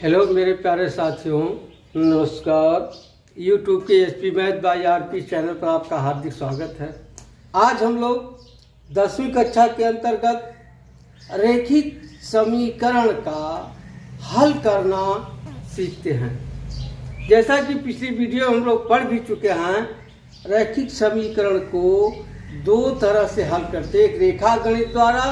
Hello मेरे प्यारे साथियों, नमस्कार। यूट्यूब के SP math by RP channel पर आपका हार्दिक स्वागत है। आज हम लोग 10वीं कक्षा के अंतर्गत रैखिक समीकरण का हल करना सीखते हैं। जैसा कि पिछली वीडियो हम लोग पढ़ भी चुके हैं, रैखिक समीकरण को दो तरह से हल करते हैं, एक रेखा गणित द्वारा,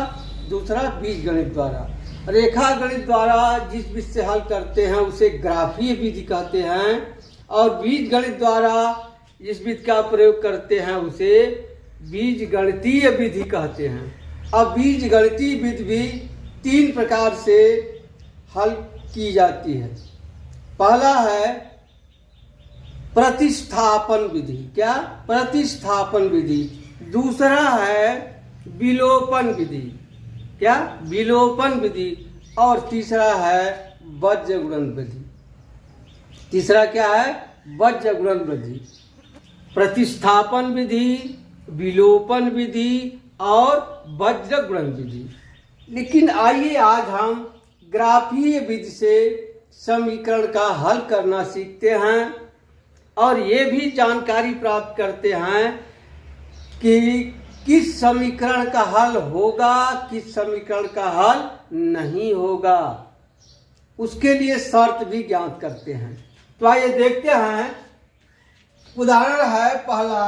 दूसरा बीज गणित द्वारा। रेखा गणित द्वारा जिस विधि से हल करते हैं उसे ग्राफीय विधि कहते हैं, और बीज गणित द्वारा जिस विधि का प्रयोग करते हैं उसे बीज गणितीय विधि कहते हैं। अब बीज गणितीय विधि भी 3 प्रकार से हल की जाती है। पहला है प्रतिस्थापन विधि। क्या? प्रतिस्थापन विधि। दूसरा है विलोपन विधि। क्या? विलोपन विधि। और तीसरा है वज्र गुणन विधि। तीसरा क्या है? वज्र गुणन विधि। प्रतिस्थापन विधि, विलोपन विधि और वज्र गुणन विधि। लेकिन आइए आज हम ग्राफीय विधि से समीकरण का हल करना सीखते हैं और ये भी जानकारी प्राप्त करते हैं कि किस समीकरण का हल होगा, किस समीकरण का हल नहीं होगा। उसके लिए शर्त भी ज्ञात करते हैं। तो आइए देखते हैं। उदाहरण है पहला,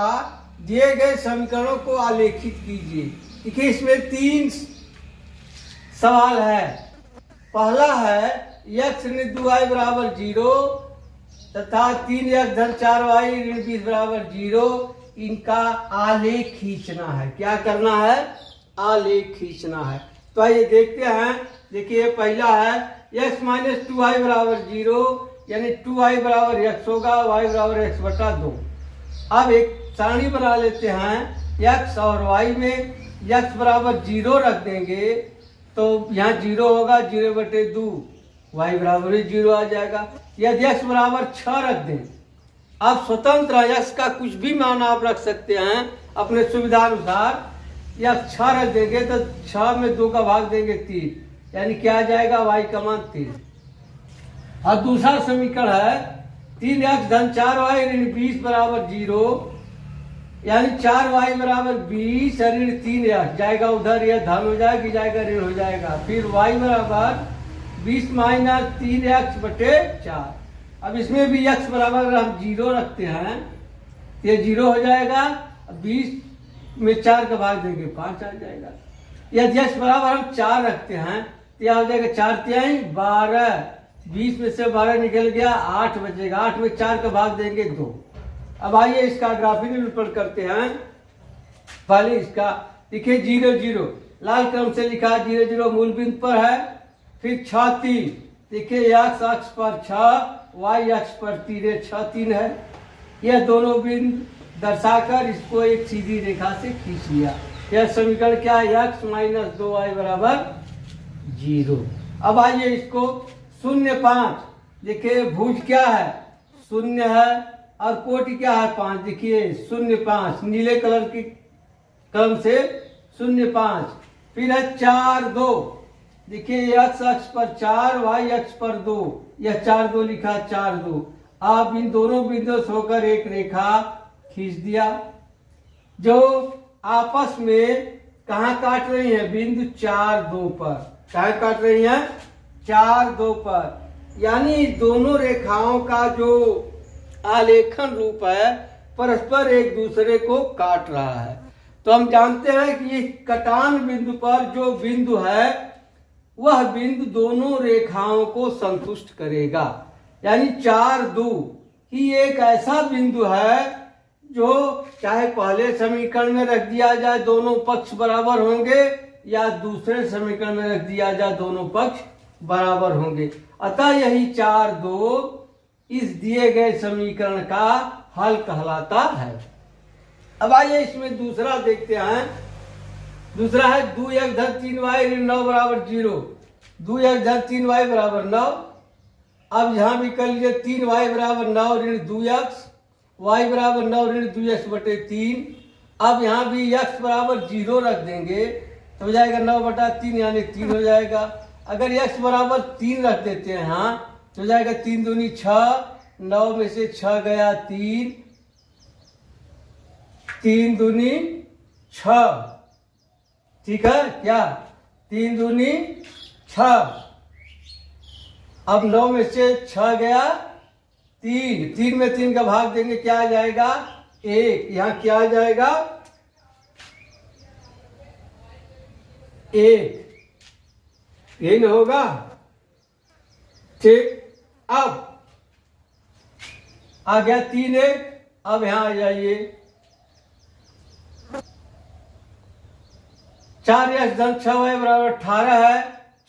दिए गए समीकरणों को आलेखित कीजिए। देखिए इसमें 3 सवाल है। पहला है x ऋण 2y बराबर 0 तथा 3x धन 4y ऋण 20 बराबर 0। इनका आलेख खींचना है। क्या करना है? आलेख खींचना है। तो आइए देखते हैं। देखिए पहला है x माइनस 2y बराबर 0, यानी 2y बराबर x होगा, y बराबर x बटा 2। अब एक सारणी बना लेते हैं। x और y में x बराबर 0 रख देंगे तो यहाँ 0 होगा, 0 बटे 2, y बराबर 0 आ जाएगा। यदि x बराबर 6 रख दें, आप स्वतंत्र x का कुछ भी मान आप रख सकते हैं अपने सुविधा अनुसार। या 6 रख देंगे तो 6 में 2 का भाग देंगे 3, यानी क्या आ जाएगा? y का मान 3। और दूसरा समीकरण है 3x धन 4y ऋण 20 बराबर 0, यानी 4y बराबर 20 ऋण 3x जाएगा उधर, यह धन हो जाएगा, जाएगा ऋण हो जाएगा। फिर y बराबर 20 माइनस 3x बटे 4। अब इसमें भी x बराबर अगर हम 0 रखते हैं ये 0 हो जाएगा। 20 में 4 का भाग देंगे 5 आ जाएगा। यदि x बराबर हम 4 रखते हैं तो यह हो जाएगा 4 तिहाई 12। 20 में से 12 निकल गया, 8 बचेगा। 8 में 4 का भाग देंगे 2। अब आइए इसका ग्राफिक निरूपण करते हैं। पहले इसका देखिए 0 0 लाल क्रम से लिखा, 0 0 मूल बिंदु पर है। फिर 6 3, देखिए x अक्ष पर 6, y अक्ष पर 3, 6 3 है। यह दोनों बिंदु दर्शाकर इसको एक सीधी रेखा से खींच लिया। यह समीकरण क्या है? x माइनस 2y बराबर 0। अब आइए इसको 0 5, देखिए भुज क्या है? 0 है और कोटि क्या है? 5। देखिए 0 5 नीले कलर की कलम से 0 5। फिर है 4 2, देखिए x अक्ष पर 4, y अक्ष पर 2, यह 4 2 लिखा, 4 2। आप इन दोनों बिंदुओं से होकर एक रेखा खींच दिया जो आपस में कहाँ काट रही है? बिंदु 4 2 पर। कहाँ काट रही है? 4 2 पर। यानी दोनों रेखाओं का जो आलेखन रूप है परस्पर एक दूसरे को काट रहा है। तो हम जानते हैं कि कटान बिंदु पर जो बिंदु है वह बिंदु दोनों रेखाओं को संतुष्ट करेगा। यानी 4 2 ही एक ऐसा बिंदु है जो चाहे पहले समीकरण में रख दिया जाए दोनों पक्ष बराबर होंगे, या दूसरे समीकरण में रख दिया जाए दोनों पक्ष बराबर होंगे। अतः यही 4 2 इस दिए गए समीकरण का हल कहलाता है। अब आइए इसमें दूसरा देखते हैं। दूसरा है 2x धन 3y ऋण 9 बराबर 0। 2x धन 3y बराबर 9। अब यहाँ भी कर लीजिए 3y बराबर 9 ऋण 2x, y बराबर 9 ऋण 2x बटे 3। अब यहाँ भी x बराबर 0 रख देंगे तो हो जाएगा 9 बटा 3, यानी 3 हो जाएगा। अगर x बराबर 3 रख देते हैं यहाँ तो जाएगा 3 दूनी 6, 9 में से 6 गया 3, 3 दूनी 6, ठीक है क्या, 3 दूनी 6। अब 9 में से 6 गया 3, 3 में 3 का भाग देंगे क्या आ जाएगा 1, यहाँ क्या आ जाएगा 1, यही ना होगा, ठीक। अब आ गया 3 1, अब यहां आ जाइए 4x धन 6y बराबर 18 है,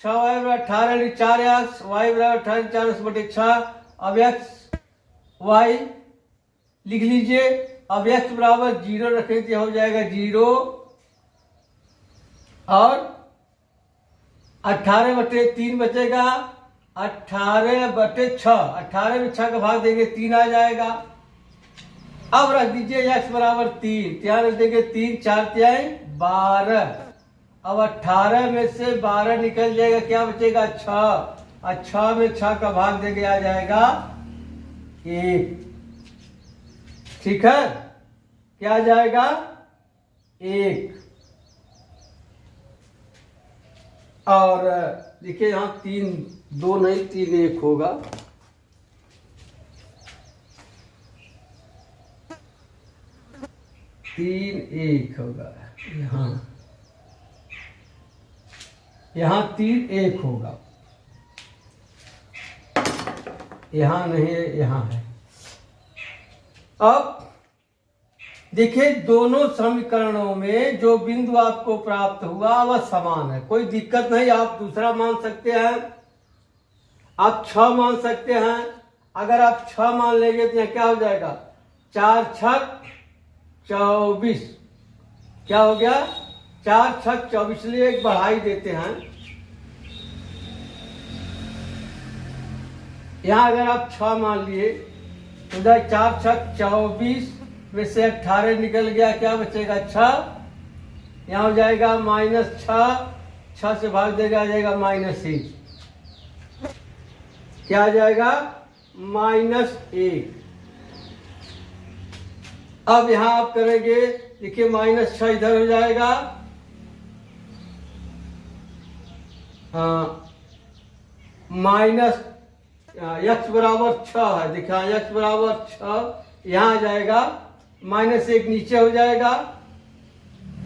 6y बराबर 18 नहीं 4x, y बराबर 18 4x बटे 6। अब x y लिख लीजिए। अब x बराबर 0 रखें तो हो जाएगा 0 और 18 बटे 3 बचेगा 18 बटे 6, 18 में 6 का भाग देंगे 3 आ जाएगा। अब रख दीजिए x बराबर 3, यहाँ रख देंगे 3 4 तिहाई 12। अब 18 में से 12 निकल जाएगा, क्या बचेगा 6, और 6 में 6 का भाग देंगे आ जाएगा 1, ठीक है, क्या आ जाएगा 1। और देखिए यहाँ 3 2 नहीं 3 1 होगा, तीन एक होगा, यहाँ 3 1 होगा, यहाँ नहीं है, यहाँ है। अब देखिए दोनों समीकरणों में जो बिंदु आपको प्राप्त हुआ वह समान है, कोई दिक्कत नहीं। आप दूसरा मान सकते हैं, आप 6 मान सकते हैं। अगर आप 6 मान लेंगे तो यहाँ क्या हो जाएगा 4 6 24, क्या हो गया 4 6 24, लिए एक बढ़ाई देते हैं। यहाँ अगर आप 6 मान लिए तो 4 6 24 में से 18 निकल गया, क्या बचेगा 6, यहाँ हो जाएगा -6, 6 से भाग देगा आ जाएगा -1, क्या आ जाएगा -1। अब यहां आप करेंगे, देखिए -6 इधर हो जाएगा, माइनस x बराबर 6 है, देखिए x बराबर 6 यहाँ आ जाएगा, -1 नीचे हो जाएगा,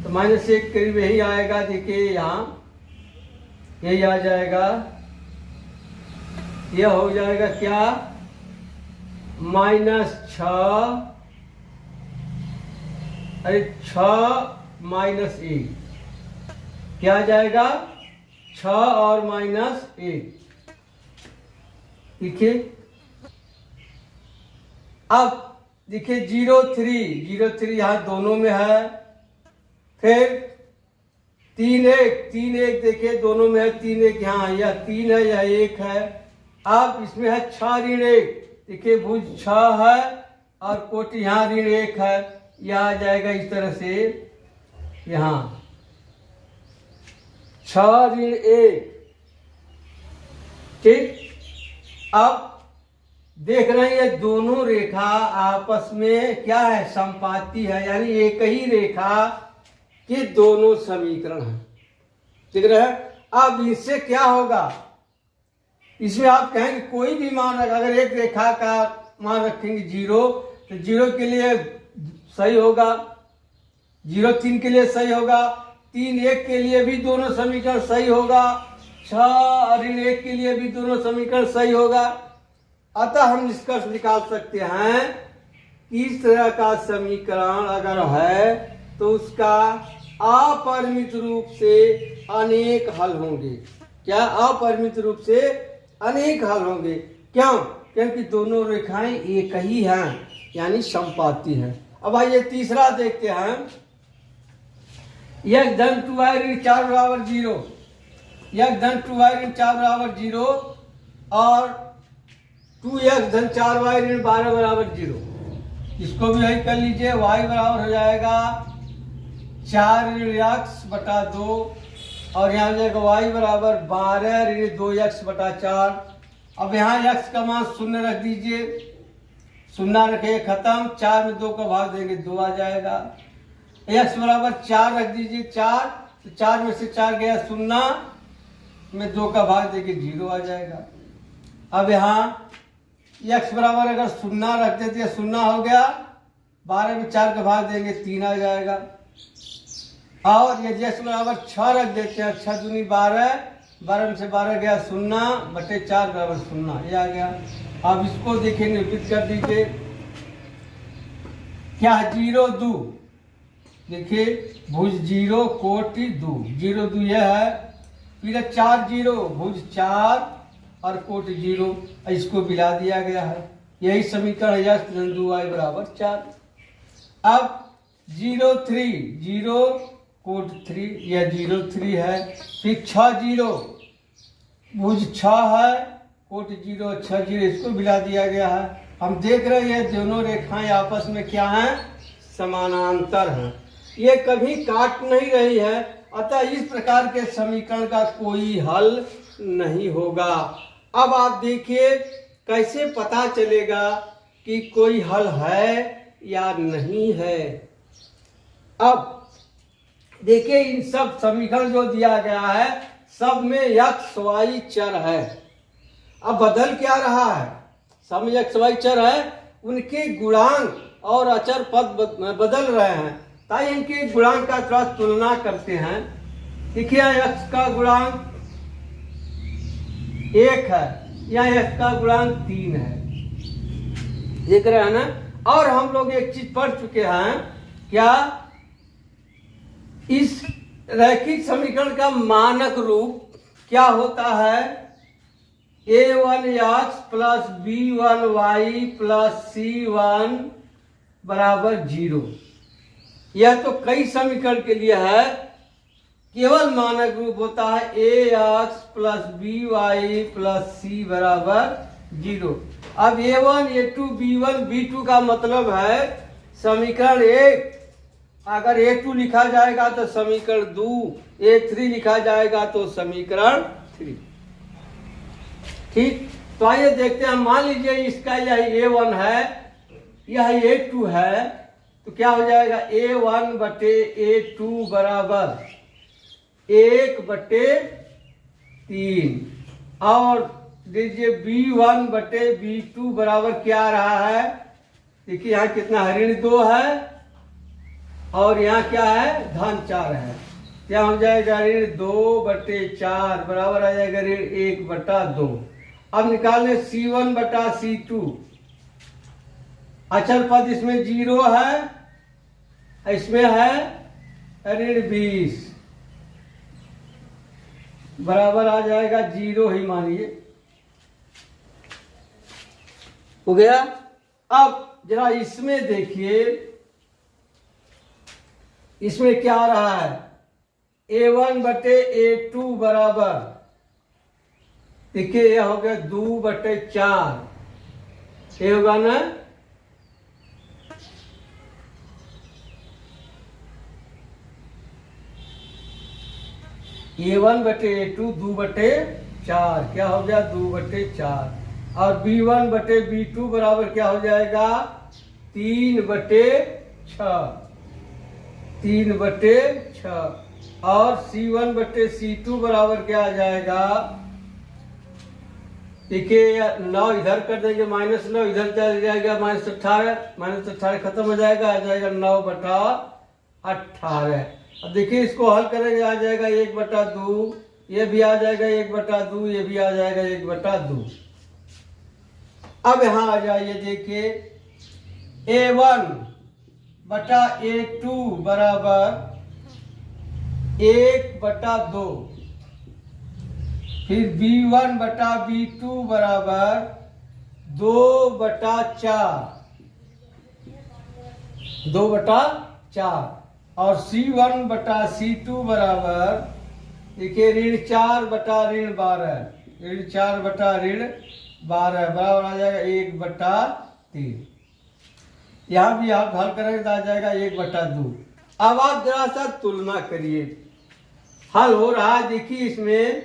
तो -1 करीब यही आएगा। देखिए यहाँ यही आ जाएगा, यह हो जाएगा क्या -6, अरे 6 -1, क्या आ जाएगा 6 और -1, देखिए। अब देखिए 0 3 यहाँ दोनों में है, फिर 3 1 देखिए दोनों में है, 3 1 यहाँ, यह 3 है यह 1 है। अब इसमें है 6 ऋण 1, देखिए भुज 6 है और कोटि यहाँ ऋण 1 है, यह आ जाएगा इस तरह से, यहाँ 6 ऋण 1, ठीक। अब देख रहे हैं ये दोनों रेखा आपस में क्या है समपाती है, यानी एक ही रेखा के दोनों समीकरण हैं, ठीक है। अब इससे क्या होगा, इसमें आप कहेंगे कोई भी मान, अगर एक रेखा का मान रखेंगे 0 तो 0 के लिए सही होगा, 0 3 के लिए सही होगा, 3 1 के लिए भी दोनों समीकरण सही होगा, 6 ऋण 1 के लिए भी दोनों समीकरण सही होगा। अतः हम निष्कर्ष निकाल सकते हैं कि इस तरह का समीकरण अगर है तो उसका अपरिमित रूप से अनेक हल होंगे। क्या अपरिमित रूप से अनेक हल होंगे, क्यों, क्योंकि दोनों रेखाएं एक ही हैं, यानी समपाती हैं। अब आइए तीसरा देखते हैं, x धन 2y ऋण 4 बराबर 0, x धन 2y ऋण 4 बराबर 0 और 2x धन 4y ऋण 12 बराबर 0, इसको भी हल कर लीजिए। y बराबर हो जाएगा 4 ऋण x बटा 2 और यहाँ हो जाएगा y बराबर 12 ऋण 2x बटा 4। अब यहाँ x का मान 0 रख दीजिए, 0 रखे खत्म, 4 में 2 का भाग देंगे 2 आ जाएगा। x बराबर 4 रख दीजिए, 4, तो 4 में से 4 गया 0 में 2 का भाग देंगे 0 आ जाएगा। अब यहाँ x बराबर अगर 0 रख देते हैं 0 हो गया, 12 में 4 का भाग देंगे 3 आ जाएगा। और यदि x बराबर 6 रख देते हैं, 6 दूनी 12, 12 में से 12 गया 0/4 बराबर 0, ये आ गया। अब इसको देखिए निरूपित कर दीजिए, क्या 0 2, देखिए भुज 0 कोटि 2, 0 2 यह है, फिर 4 0 भुज 4 और कोटि 0, इसको मिला दिया गया है। यही समीकरण है x + 2y = 4। अब 0 3 0 कोटि 3, यह 0 3 है, फिर 6 0 भुज 6 है, कोटि 0 6 0, इसको मिला दिया गया है। हम देख रहे हैं दोनों रेखाएं आपस में क्या हैं, समानांतर हैं, ये कभी काट नहीं रही है, अतः इस प्रकार के समीकरण का कोई हल नहीं होगा। अब आप देखिए कैसे पता चलेगा कि कोई हल है या नहीं है। अब देखिए इन सब समीकरण जो दिया गया है सब में x y चर है। अब बदल क्या रहा है, सब में x y चर है, उनके गुणांक और अचर पद बदल रहे हैं, ताकि इनके गुणांक का थोड़ा तुलना करते हैं। देखिए x का गुणांक 1 है, यहाँ x का गुणांक 3 है, देख रहे हैं ना। और हम लोग एक चीज पढ़ चुके हैं, क्या इस रैखिक समीकरण का मानक रूप क्या होता है, a1x + b1y + c1 = 0। यह तो कई समीकरण के लिए है, केवल मानक रूप होता है ax + by + c = 0। अब a1 a2 b1 b2 का मतलब है समीकरण 1, अगर a2 लिखा जाएगा तो समीकरण 2, a3 लिखा जाएगा तो समीकरण 3। ठीक, तो आइए देखते हैं। मान लीजिए इसका यह a1 है, यह a2 है, तो क्या हो जाएगा, a1/a2 = 1/3। और दीजिए b1/b2 बराबर क्या आ रहा है, देखिए यहाँ कितना है, ऋण 2 है और यहाँ क्या है, धन 4 है। क्या हो जाएगा, ऋण 2/4 बराबर आ जाएगा ऋण 1/2। अब निकालने c1/c2, अचर पद इसमें 0 है, इसमें है ऋण 20 बराबर आ जाएगा 0 ही मानिए, हो गया। अब जरा इसमें देखिए, इसमें क्या आ रहा है, a1/a2 बराबर, देखिए यह हो गया 2/4, ये होगा ना, a1/a2 2/4, क्या हो गया 2/4। और b1/b2 बराबर क्या हो जाएगा, 3/6, 3/6। और c1/c2 बराबर क्या आ जाएगा, देखिए 9 इधर कर देंगे, -9 इधर चल जाएगा, -18 खत्म हो जाएगा, आ जाएगा 9/18। अब देखिए इसको हल करेंगे, आ जाएगा 1/2, ये भी आ जाएगा 1/2, ये भी आ जाएगा 1/2। अब यहाँ आ जाइए, देखिए a1/a2 बराबर 1/2, फिर b1/b2 बराबर 2/4, 2/4। और c1/c2 बराबर, देखिए ऋण 4/12, ऋण 4/12 बराबर आ जाएगा 1/3। यहाँ भी आप हल करेंगे तो आ जाएगा 1/2। अब आप जरा सा तुलना करिए, हल हो रहा है। देखिए इसमें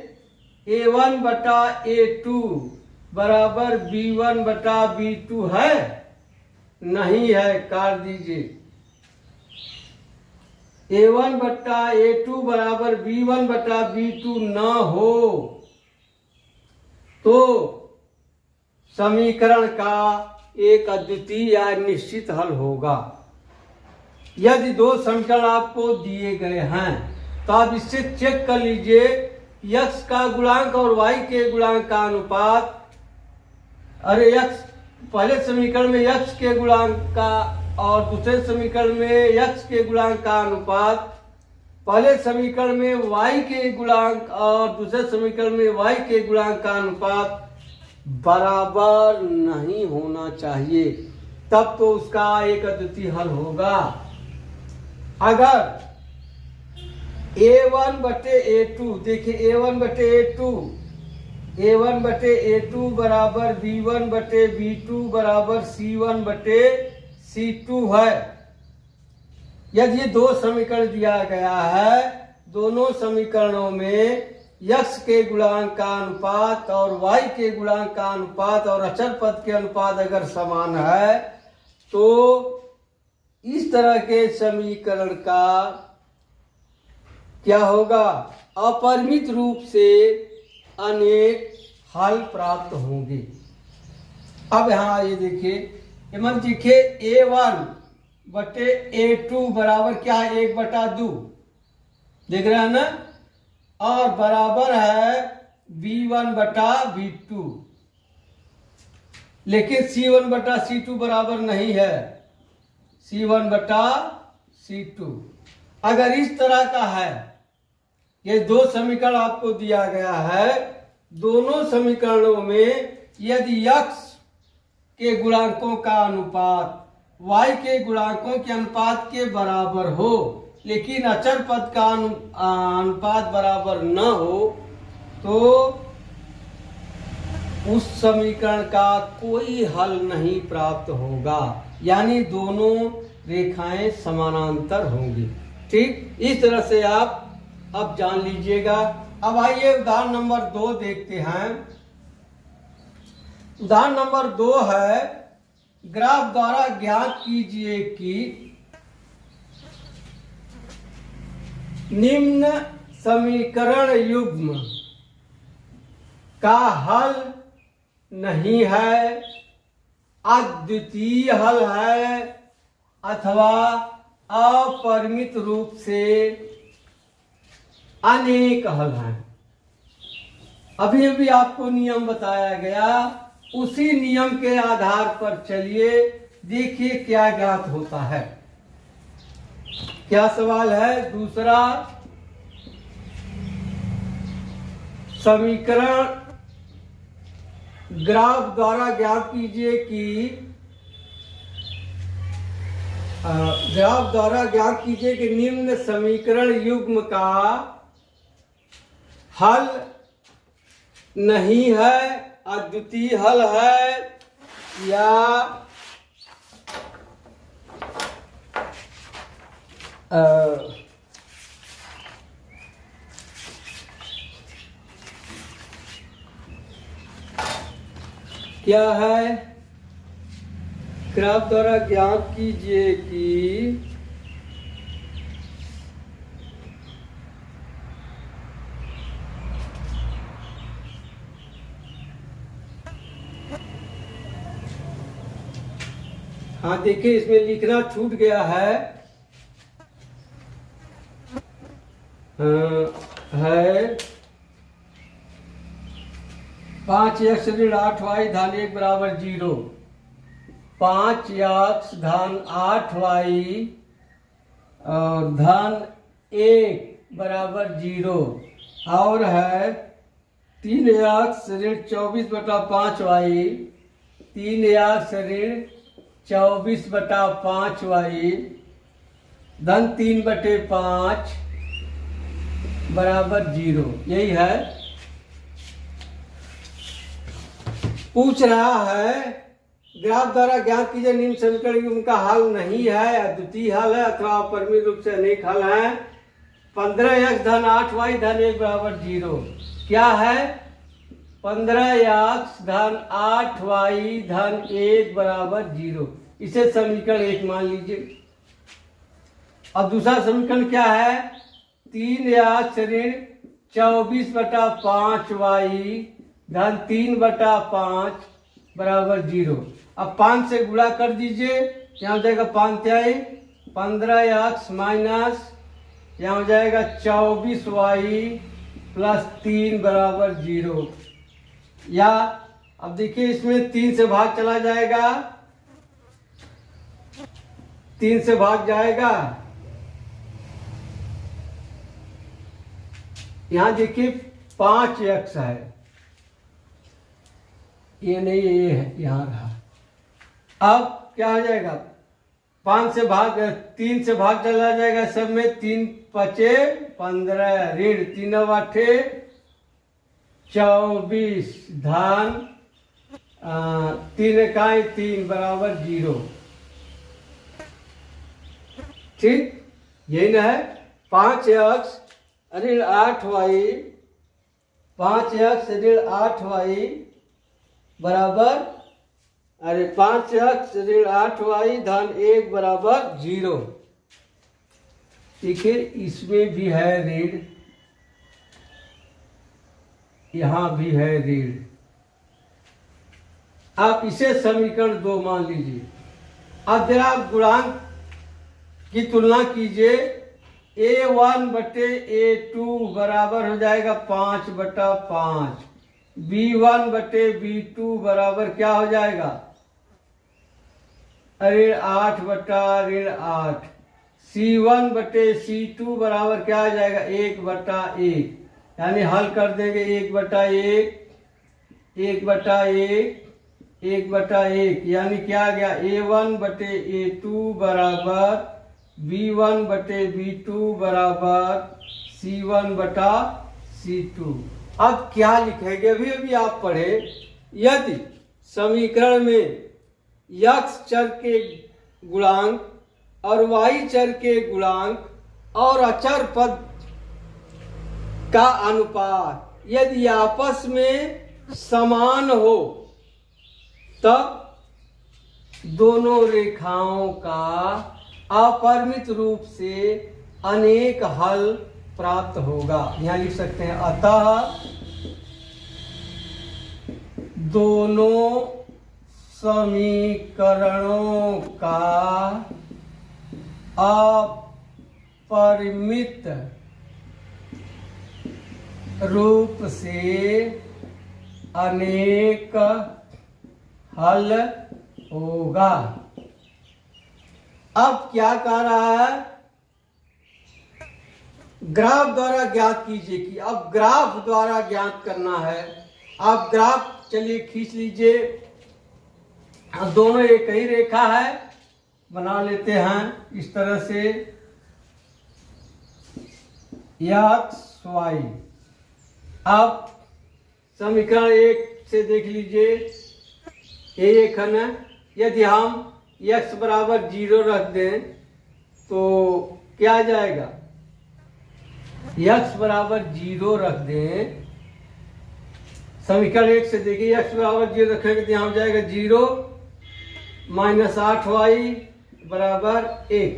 a1/a2 बराबर B1 बटा B2 है? नहीं है, काट दीजिए। A1 बटा A2 बराबर B1 बटा B2 न हो तो समीकरण का एक अद्वितीय या निश्चित हल होगा। यदि दो समीकरण आपको दिए गए हैं तो आप इससे चेक कर लीजिए, x का गुणांक और y के गुणांक का अनुपात। अरे x पहले समीकरण में x के गुणांक का और दूसरे समीकरण में x के गुणांक का अनुपात, पहले समीकरण में y के गुणांक और दूसरे समीकरण में y के गुणांक का अनुपात बराबर नहीं होना चाहिए, तब तो उसका एक अद्वितीय हल होगा। अगर A1 बटे A2, देखिए A1 बटे A2 बराबर B1 बटे B2 बराबर C1 बटे C2 है। यदि ये दो समीकरण दिया गया है, दोनों समीकरणों में x के गुणांक का अनुपात और y के गुणांक का अनुपात और अचर पद के अनुपात अगर समान है तो इस तरह के समीकरण का क्या होगा? अपरिमित रूप से अनेक हल प्राप्त होंगे। अब यहाँ ये देखिए, मन देखिए A1 बटे A2 बराबर क्या है? 1/2 देख रहे हैं ना, और बराबर है B1 बटा B2, लेकिन C1 बटा C2 बराबर नहीं है, C1 बटा C2। अगर इस तरह का है, ये दो समीकरण आपको दिया गया है, दोनों समीकरणों में यदि x के गुणांकों का अनुपात y के गुणांकों के अनुपात के बराबर हो, लेकिन अचर पद का अनुपात बराबर न हो, तो उस समीकरण का कोई हल नहीं प्राप्त होगा, यानी दोनों रेखाएं समानांतर होंगी। ठीक, इस तरह से आप अब जान लीजिएगा। अब आइए उदाहरण नंबर 2 देखते हैं। उदाहरण नंबर 2 है, ग्राफ द्वारा ज्ञात कीजिए कि निम्न समीकरण युग्म का हल नहीं है, अद्वितीय हल है अथवा अपरिमित रूप से अनेक हल हैं। अभी अभी आपको नियम बताया गया, उसी नियम के आधार पर चलिए, देखिए क्या ज्ञात होता है। क्या सवाल है? दूसरा समीकरण ग्राफ द्वारा ज्ञात कीजिए कि ग्राफ द्वारा ज्ञात कीजिए कि निम्न समीकरण युग्म का हल नहीं है, अद्वितीय हल है या क्या है? ग्राफ द्वारा ज्ञात कीजिए कि हाँ देखिए, इसमें लिखना छूट गया है, है 5x ऋण 8y धन 1 बराबर 0, 5x धन 8y और धन 1 बराबर 0, और है 3x ऋण 24 बटा 5y, 3x ऋण 24 बटा 5y धन 3/5 बराबर 0। यही है, पूछ रहा है ग्राफ द्वारा ज्ञात कीजिए निम्न समीकरण उनका हल नहीं है, अद्वितीय हल है अथवा अपरिमित रूप से अनेक हल है। 15x धन 8y धन 1 बराबर 0 क्या है? 15x धन 8y धन 1 बराबर 0। इसे समीकरण 1 मान लीजिए। अब दूसरा समीकरण क्या है? 3x ऋण 24/5y धन 3/5 बराबर 0। अब 5 से गुणा कर दीजिए, यहाँ हो जाएगा 5 त्याई 15x माइनस यहाँ हो जाएगा 24y प्लस 3 बराबर 0। या अब देखिए इसमें 3 से भाग चला जाएगा, 3 से भाग जाएगा। यहाँ देखिए 5x है, ये नहीं ये है, यहाँ रहा। अब क्या हो जाएगा? 5 से भाग 3 से भाग चला जाएगा, सब में 3 पचे 15 ऋण 3 8 24 धन 3 इकाई 3 बराबर 0। ठीक, यही ना है। 5x ऋण 8y 5x ऋण 8y बराबर 5x ऋण 8y धन 1 बराबर 0। देखिए इसमें भी है ऋण, यहां भी है ऋण। आप इसे समीकरण 2 मान लीजिए। अब जरा आप गुणांक की तुलना कीजिए। a1 बटे a2 बराबर हो जाएगा 5/5। b1 बटे b2 बराबर क्या हो जाएगा? ऋण 8/8। c1 बटे c2 बराबर क्या हो जाएगा? 1/1। यानी हल कर देंगे 1/1 1/1 1/1, यानी क्या आ गया? a1 बटे a2 बराबर b1 बटे b2 बराबर c1 बटा c2। अब क्या लिखेंगे? अभी आप पढ़े, यदि समीकरण में x चर के गुणांक और y चर के गुणांक और अचर पद का अनुपात यदि आपस में समान हो, तब दोनों रेखाओं का अपरिमित रूप से अनेक हल प्राप्त होगा। यहाँ लिख सकते हैं, अतः दोनों समीकरणों का अपरिमित रूप से अनेक हल होगा। अब क्या कह रहा है? ग्राफ द्वारा ज्ञात कीजिए। कि अब ग्राफ द्वारा ज्ञात करना है। आप ग्राफ चलिए खींच लीजिए। अब दोनों एक ही रेखा है, बना लेते हैं इस तरह से x y। अब समीकरण 1 से देख लीजिए, एक है ना। यदि हम x बराबर 0 रख दें तो क्या आ जाएगा? x बराबर 0 रख दें, समीकरण 1 से देखिए, x बराबर 0 रखेंगे तो यहाँ हो जाएगा 0 माइनस 8y बराबर 1।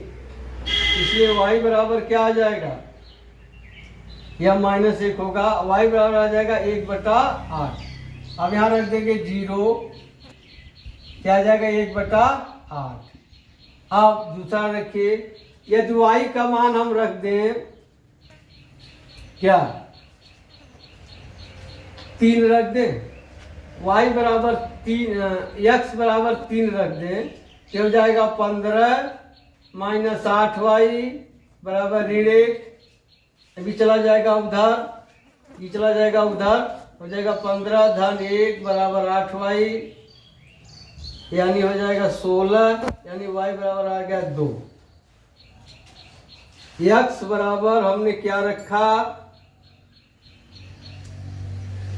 इसलिए y बराबर क्या आ जाएगा? यह -1 होगा। y बराबर आ जाएगा 1/8। अब यहाँ रख देंगे 0, क्या आ जाएगा? 1/8। अब दूसरा रखिए, यदि y का मान हम रख दें क्या? 3 रख दें, y बराबर 3 x बराबर 3 रख दें तो हो जाएगा 15 माइनस 8y बराबर ऋण 1। अभी चला जाएगा उधर, ये चला जाएगा उधर, हो जाएगा 15 धन 1 बराबर 8y, यानी हो जाएगा 16, यानी y बराबर आ गया 2। x बराबर हमने क्या रखा?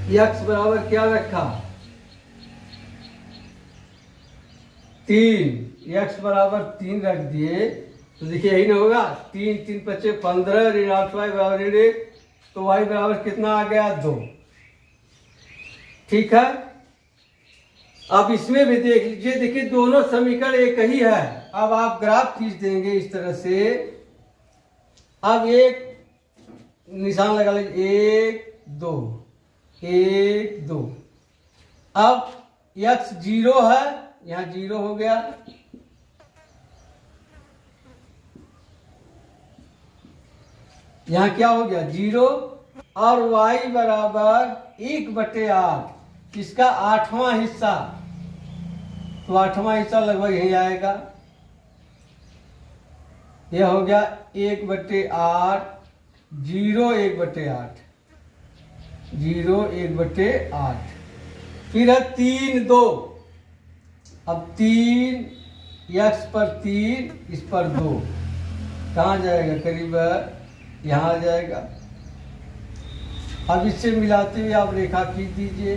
x बराबर क्या रखा? 3। x बराबर 3 रख दिए तो देखिए यही ना होगा। 3 3 5 15 ऋण 8y बराबर ऋण 1, तो y बराबर कितना आ गया? 2। ठीक है। अब इसमें भी देख लीजिए, देखिए दोनों समीकरण एक ही है। अब आप ग्राफ खींच देंगे इस तरह से। अब एक निशान लगा लीजिए, 1 2 1 2। अब x 0 है, यहाँ 0 हो गया। यहाँ क्या हो गया 0, और y बराबर 1/8, इसका 8वां हिस्सा, तो 8वां हिस्सा लगभग यही आएगा। यह हो गया 1/8, 0 1/8, 0 1/8। फिर है 3 2। अब 3 x पर 3, इस पर 2, कहाँ जाएगा, करीब यहाँ आ जाएगा। अब इससे मिलाते हुए आप रेखा खींच दीजिए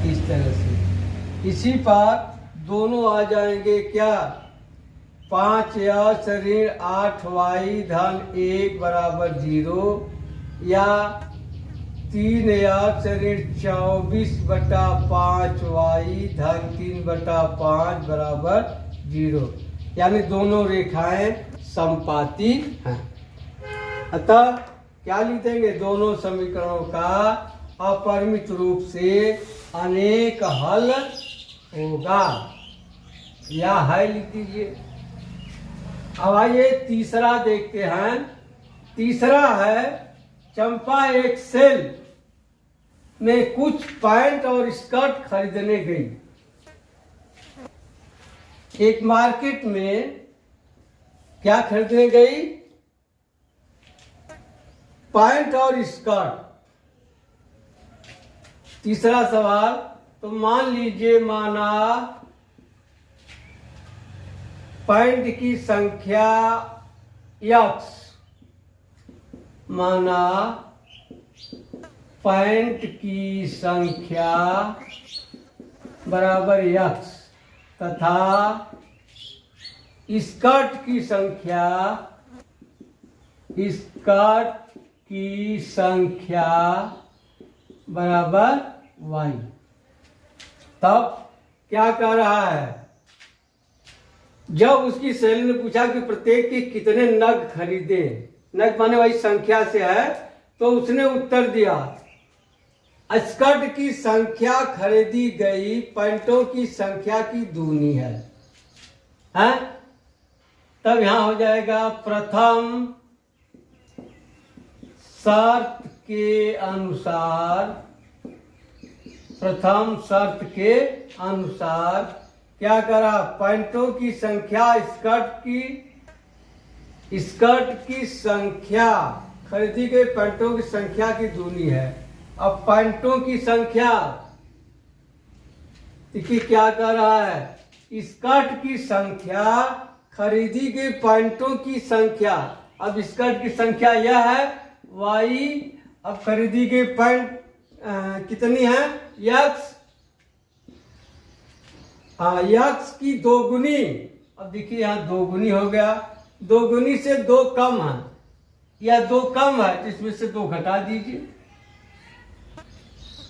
इस तरह से। इसी पर दोनों आ जाएंगे क्या, 5x ऋण 8y धन 1 बराबर 0, या 3x ऋण 24/5y धन 3/5 बराबर 0, यानी दोनों रेखाएं समपाती हैं। अतः क्या लिख देंगे, दोनों समीकरणों का अपरिमित रूप से अनेक हल होगा, या है लिख दीजिए। अब आइए तीसरा देखते हैं। तीसरा है, चंपा एक सेल में कुछ पैंट और स्कर्ट खरीदने गई। एक मार्केट में क्या खरीदने गई, पैंट और स्कर्ट। तीसरा सवाल, तो मान लीजिए, माना पैंट की संख्या x, माना पैंट की संख्या बराबर x, तथा स्कर्ट की संख्या, स्कर्ट की संख्या बराबर y। तब क्या कह रहा है, जब उसकी सहेली ने पूछा कि प्रत्येक के कितने नग खरीदे, नग माने वही संख्या से है, तो उसने उत्तर दिया स्कर्ट की संख्या खरीदी गई पैंटों की संख्या की दूनी है। तब यहां हो जाएगा, प्रथम शर्त के अनुसार, प्रथम शर्त के अनुसार क्या करा, पैंटों की संख्या स्कर्ट की संख्या, खरीदी गई पैंटों की संख्या की दूनी है। अब पैंटों की संख्या देखिए क्या कर रहा है, स्कर्ट की संख्या खरीदी गई पैंटों की संख्या। अब स्कर्ट की संख्या यह है y, अब खरीदी गई पैंट कितनी है x, x की 2 गुनी। अब देखिए यहाँ 2 गुनी हो गया, 2 गुनी से 2 कम है, या 2 कम है तो इसमें से 2 घटा दीजिए।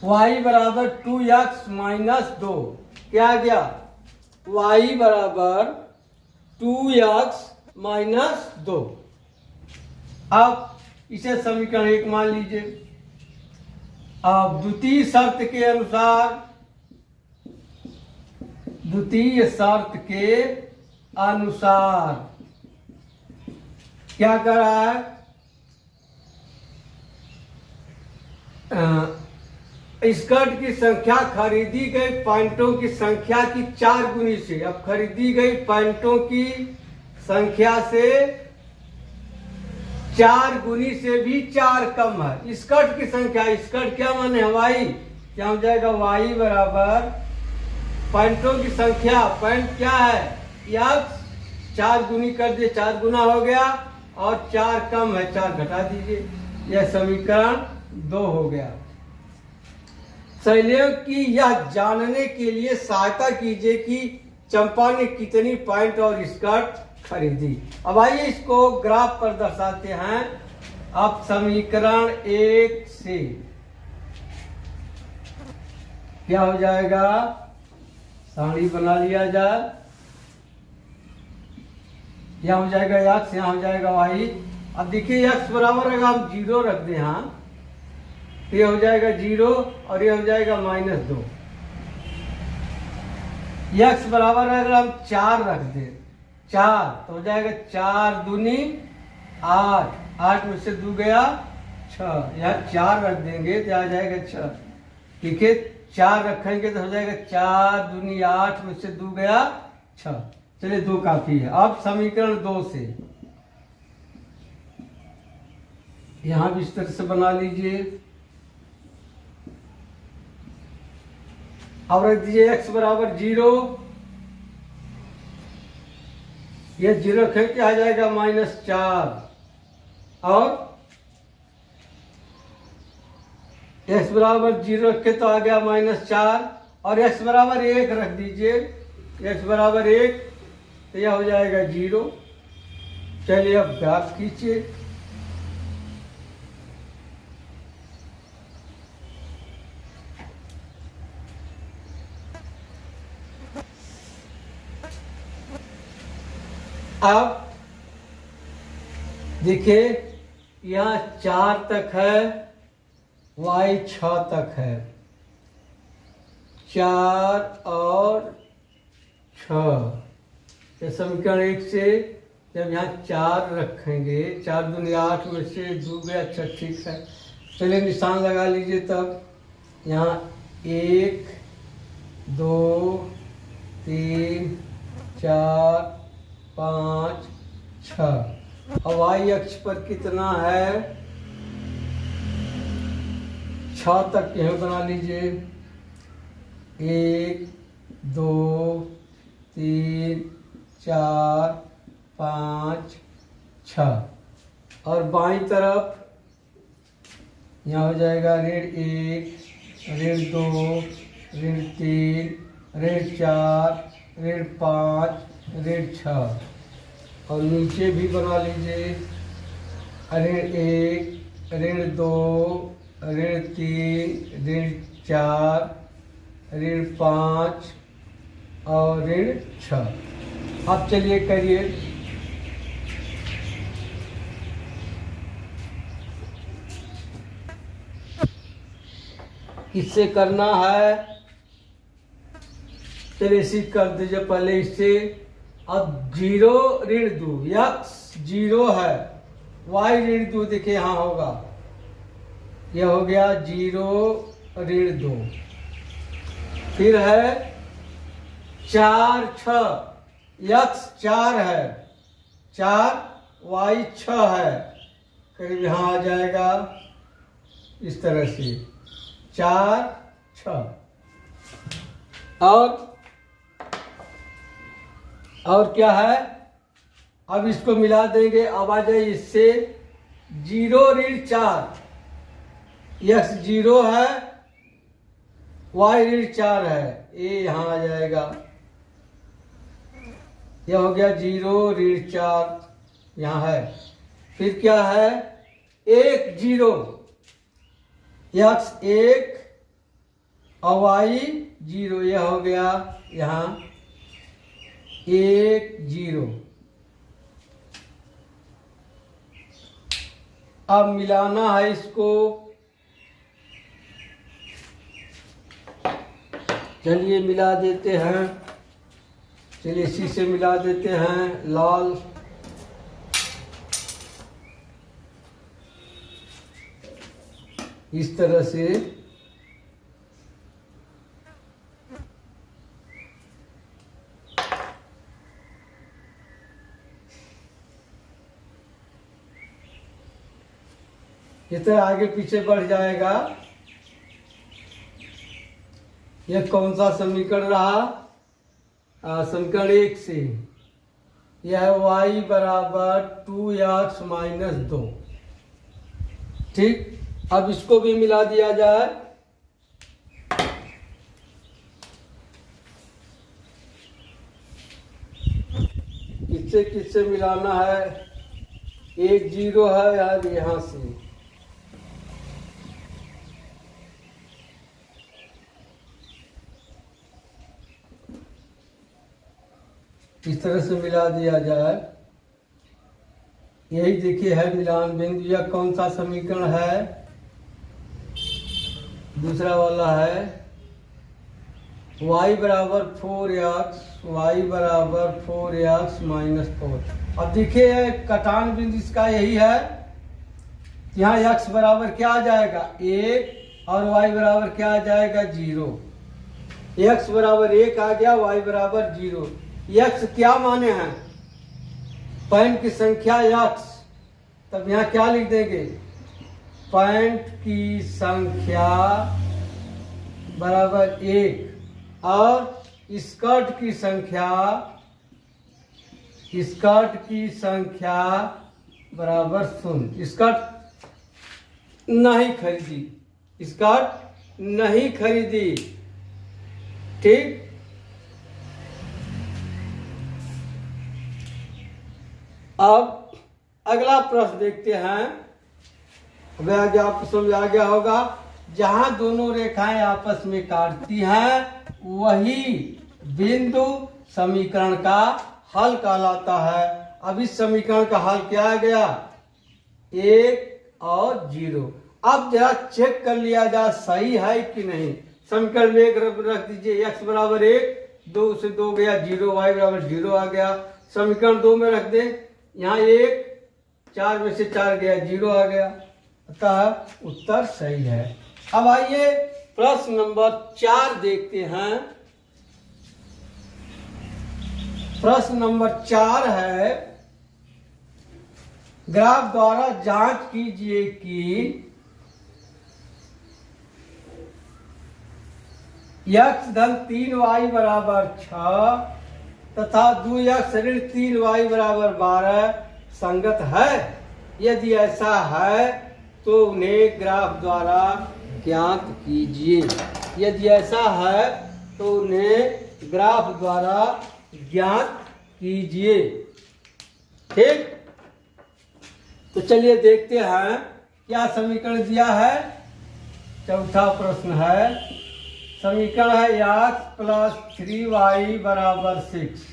y बराबर 2x माइनस 2, क्या आ गया, y बराबर 2x माइनस 2। अब इसे समीकरण 1 मान लीजिए। अब द्वितीय शर्त के अनुसार, द्वितीय शर्त के अनुसार क्या कर रहा है, स्कर्ट की संख्या खरीदी गई पैंटों की संख्या की 4 गुनी से। अब खरीदी गई पैंटों की संख्या से 4 गुनी से भी 4 कम है स्कर्ट की संख्या। स्कर्ट क्या माने हवाई, क्या हो जाएगा, y बराबर पैंटों की संख्या, पैंट क्या है x, 4 गुनी कर दिए, 4 गुना हो गया, और 4 कम है, 4 घटा दीजिए। यह समीकरण 2 हो गया। सहेलियों की यह जानने के लिए सहायता कीजिए कि चंपा ने कितनी पैंट और स्कर्ट खरीदी। अब आइए इसको ग्राफ पर दर्शाते हैं। अब समीकरण 1 से क्या हो जाएगा, सारणी बना लिया जाए। यहाँ हो जाएगा x, यहाँ हो जाएगा y। अब देखिए x बराबर अगर हम 0 रख दें यहाँ, तो ये हो जाएगा 0 और ये हो जाएगा -2। x बराबर अगर हम 4 रख दें, 4 तो हो जाएगा 4 दूनी 8, 8 में से 2 गया 6, यहाँ 4 रख देंगे तो आ जाएगा 6। ठीक है, 4 रखेंगे तो हो जाएगा 4 दूनी 8 में से 2 गया 6। चलिए 2 काफी है। अब समीकरण 2 से यहां भी इस तरह से बना लीजिए। अब रख दीजिए x बराबर 0, यह 0 रखें क्या आ जाएगा -4, और x बराबर 0 रखे तो आ गया -4, और x बराबर 1 रख दीजिए, x बराबर 1 तो यह हो जाएगा 0। चलिए अब ग्राफ खींचिए। अब देखिए यहाँ 4 तक है, y 6 तक है, 4 और 6। ये समीकरण 1 से जब यहाँ 4 रखेंगे, 4 दूनी 8 में से 2 गया 6, ठीक है। चलिए निशान लगा लीजिए। तब यहाँ 1 2 3 4 5 6। और y अक्ष पर कितना है, 6 तक यह बना लीजिए। 1 2 3 4 5 6। और बाईं तरफ यहाँ हो जाएगा -1 -2 -3 -4 -5 -6। और नीचे भी बना लीजिए, -1 -2 -3 -4 -5 और -6। अब चलिए करिए। किससे करना है, चलिए इसी कर दीजिए पहले इससे। अब 0 -2, x 0 है, y -2 देखिए यहाँ होगा, यह हो गया 0 -2। फिर है 4 6, x 4 है, 4 y 6 है, करीब यहाँ आ जाएगा इस तरह से 4 6। और क्या है, अब इसको मिला देंगे। अब आ जाए इससे 0 -4, x 0 है, y 4 है, ये यहाँ आ जाएगा, यह हो गया 0 -4 यहाँ है। फिर क्या है, 1 0, x 1 और y 0, यह हो गया यहाँ 1 0। अब मिलाना है इसको। चलिए मिला देते हैं। चलिए इसी से मिला देते हैं, लाल। इस तरह से ये तो आगे पीछे बढ़ जाएगा। यह कौन सा समीकरण रहा, समीकरण 1 से। यह y बराबर 2x - 2। ठीक, अब इसको भी मिला दिया जाए। किससे किससे मिलाना है, 1 0 है यार, यहाँ से इस तरह से मिला दिया जाए। यही देखिए है मिलान बिंदु। यह कौन सा समीकरण है? दूसरा वाला है y बराबर 4x, y बराबर 4x माइनस 4। अब देखिए कटान बिंदु इसका यही है। यहाँ x बराबर क्या आ जाएगा 1 और y बराबर क्या आ जाएगा 0। x बराबर 1 आ गया, y बराबर 0। x क्या माने हैं? पॉइंट की संख्या x। तब यहाँ क्या लिख देंगे? पॉइंट की संख्या बराबर 1 और स्कर्ट की संख्या बराबर 0। स्कर्ट नहीं खरीदी। ठीक। अब अगला प्रश्न देखते हैं। अब आगे आपको समझ आ गया होगा। जहां दोनों रेखाएं आपस में काटती हैं वही बिंदु समीकरण का हल कहलाता है। अब इस समीकरण का हल क्या आ गया? 1 और 0। अब जरा चेक कर लिया जाए सही है कि नहीं। समीकरण में 1 रख दीजिए, x बराबर 1, 2 से 2 गया 0, y बराबर 0 आ गया। समीकरण 2 में रख दे, यहाँ 1, 4 में से 4 गया 0 आ गया। अतः उत्तर सही है। अब आइए प्रश्न नंबर 4 देखते हैं। प्रश्न नंबर 4 है, ग्राफ द्वारा जांच कीजिए कि x धन 3y बराबर 6 तथा 2x ऋण 3y बराबर 12 संगत है। यदि ऐसा है तो उन्हें ग्राफ द्वारा ज्ञात कीजिए। यदि ऐसा है तो उन्हें ग्राफ द्वारा ज्ञात कीजिए। ठीक। तो चलिए देखते हैं क्या समीकरण दिया है। चौथा प्रश्न है, समीकरण है x प्लस 3y बराबर 6।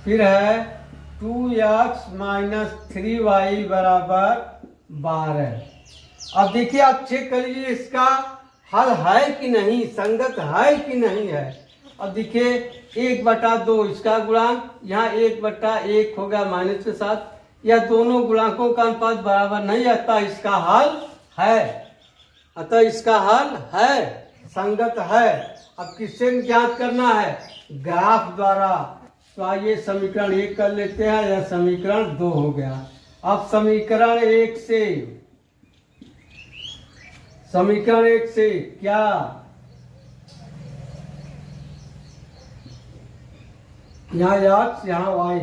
फिर है 2x माइनस 3y बराबर 12। अब देखिए आप चेक कर लीजिए इसका हल है कि नहीं, संगत है कि नहीं है। अब देखिए 1/2 इसका गुणांक, यहाँ 1/1 हो गया माइनस के साथ। यह दोनों गुणांकों का अनुपात बराबर नहीं आता, इसका हल है। अतः इसका हल है, संगत है। अब किससे ज्ञात करना है? ग्राफ द्वारा। तो आइए समीकरण 1 कर लेते हैं, यह समीकरण 2 हो गया। अब समीकरण 1 से क्या? यहाँ x यहाँ y।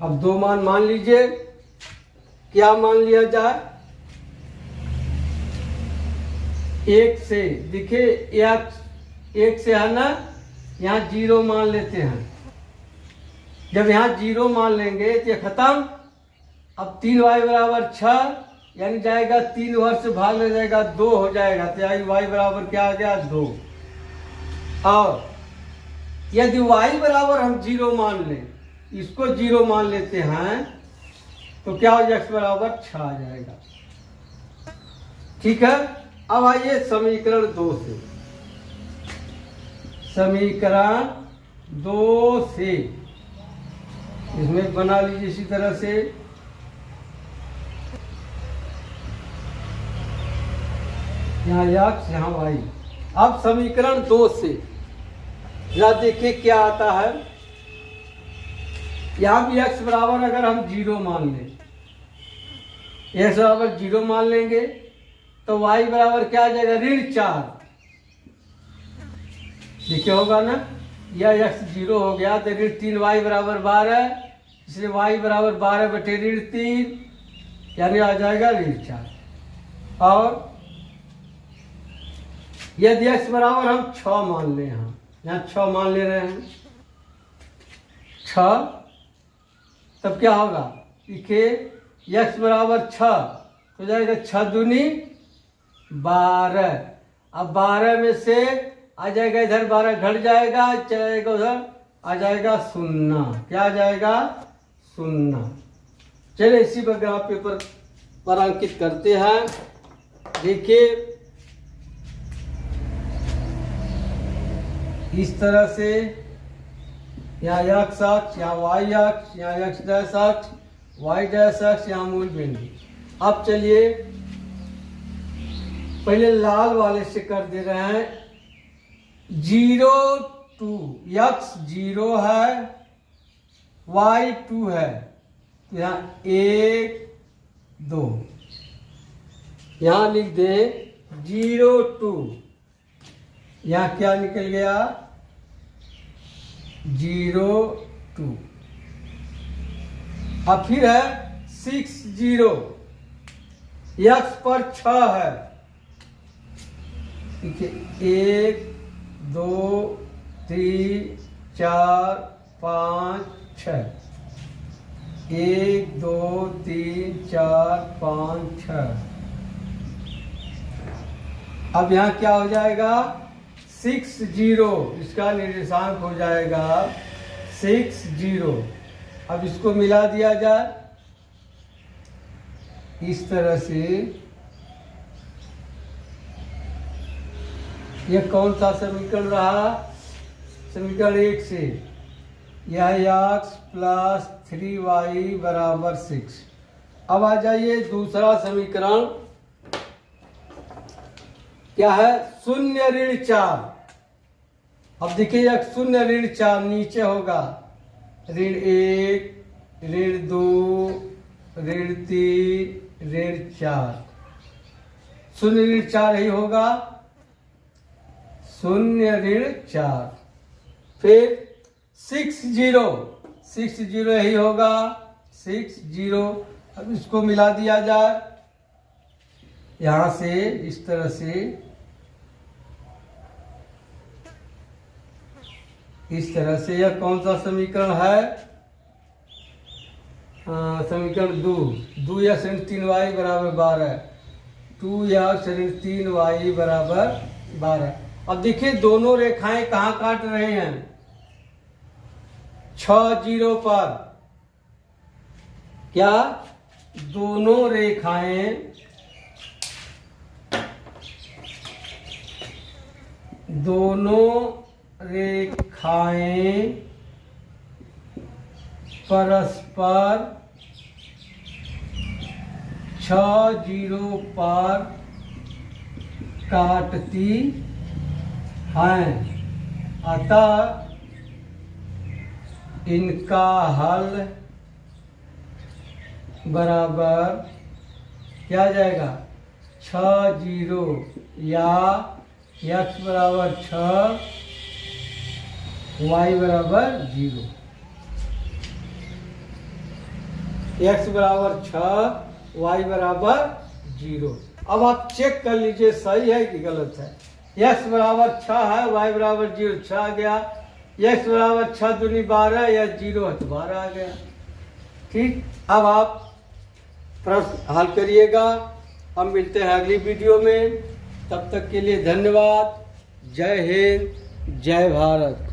अब 2 मान लीजिए। क्या मान लिया जाए? 1 से देखिए x 1 से है ना, यहाँ 0 मान लेते हैं। जब यहाँ 0 मान लेंगे तो ये खत्म। अब 3y बराबर 6 यानी जाएगा 3 वर्ष से भाग ले जाएगा 2 हो जाएगा। तो y बराबर क्या आ गया 2। और यदि y बराबर हम 0 मान लें, इसको 0 मान लेते हैं तो क्या हो जाएगा? x बराबर 6 आ जाएगा। ठीक है। अब आइए समीकरण 2 से। समीकरण 2 से इसमें बना लीजिए इसी तरह से। यहाँ x यहाँ y। अब समीकरण 2 से जरा देखिए क्या आता है। यहाँ भी x बराबर अगर हम 0 मान लें, x बराबर 0 मान लेंगे तो y बराबर क्या आ जाएगा? ऋण 4। देखिए होगा ना, यह x 0 हो गया तो ऋण 3y बराबर 12, इसलिए y बराबर 12 बटे ऋण 3 यानी आ जाएगा ऋण 4। और यदि x बराबर हम 6 मान लें, यहाँ 6 मान ले रहे हैं 6, तब क्या होगा? देखिए x बराबर 6 हो जाएगा 6 दूनी 12। अब 12 में से आ जाएगा इधर 12 घट जाएगा, चलेगा उधर आ जाएगा 0। क्या आ जाएगा? 0। चलिए इसी पर ग्राफ पेपर पर अंकित करते हैं। देखिए इस तरह से यहाँ x अक्ष, यहाँ y अक्ष, यहाँ x डैश अक्ष, y डैश अक्ष, यहाँ मूल बिंदु। अब चलिए पहले लाल वाले से कर दे रहे हैं। 0 2, x 0 है, y 2 है, तो यहाँ 1 2, यहाँ लिख दे 0 2, यहाँ क्या निकल गया? 0 2। अब फिर है 6 0, x पर 6 है, देखिए 1 2 3 4 5 6, 1 2 3 4 5 6। अब यहाँ क्या हो जाएगा? 6 0, इसका निर्देशांक हो जाएगा 6 0। अब इसको मिला दिया जाए इस तरह से। यह कौन सा समीकरण रहा? समीकरण 1 से यह x प्लस 3y बराबर 6। अब आ जाइए दूसरा समीकरण क्या है? 0 ऋण 4। अब देखिए 0 ऋण 4 नीचे होगा, ऋण 1 ऋण 2 ऋण 3 ऋण 4, 0 ऋण 4 ही होगा, 0 ऋण 4। फिर 6 0, 6 0 ही होगा, 6 0। अब इसको मिला दिया जाए यहाँ से इस तरह से, इस तरह से। यह कौन सा समीकरण है? समीकरण 2 या ऋण 3y बराबर 12, 2 या ऋण 3y बराबर 12। अब देखिए दोनों रेखाएं कहाँ काट रहे हैं? 6 0 पर। क्या? दोनों रेखाएं परस्पर 6 0 पर काटती हैं, अतः इनका हल बराबर क्या आ जाएगा? 6 0 या x बराबर 6 y बराबर 0, x बराबर 6 y बराबर 0। अब आप चेक कर लीजिए सही है कि गलत है। x बराबर 6 है, y बराबर 0, 6 आ गया। x बराबर 6 दूनी 12 या 0 है तो 12 आ गया। ठीक, अब आप प्रश्न हल करिएगा। हम मिलते हैं अगली वीडियो में, तब तक के लिए धन्यवाद। जय हिंद, जय भारत।